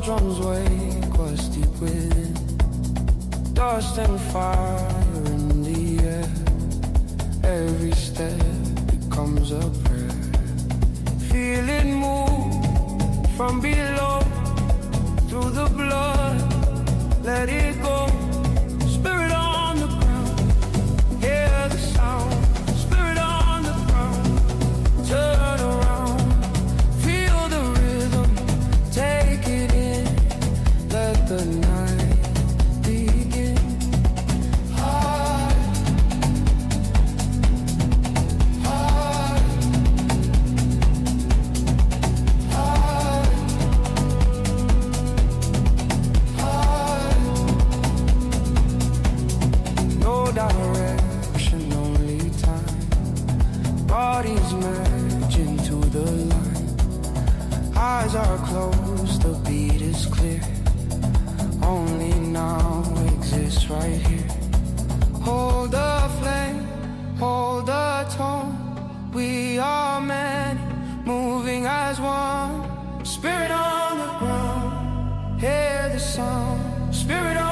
drums wake what's deep within. Dust and fire in the air. Every step becomes a prayer. Feel it move from below, through the blood, let it go. Spirit on the ground, hear the sound. Spirit on the ground, turn around. Feel the rhythm, take it in. Let the night begin. Heart, heart, heart, heart. No direction, only time. Bodies merge into the line. Eyes are closed, the beat is clear. Only now exists right here. Hold the flame, hold the tone. We are many, moving as one. Spirit on the ground, hear the sound. Spirit on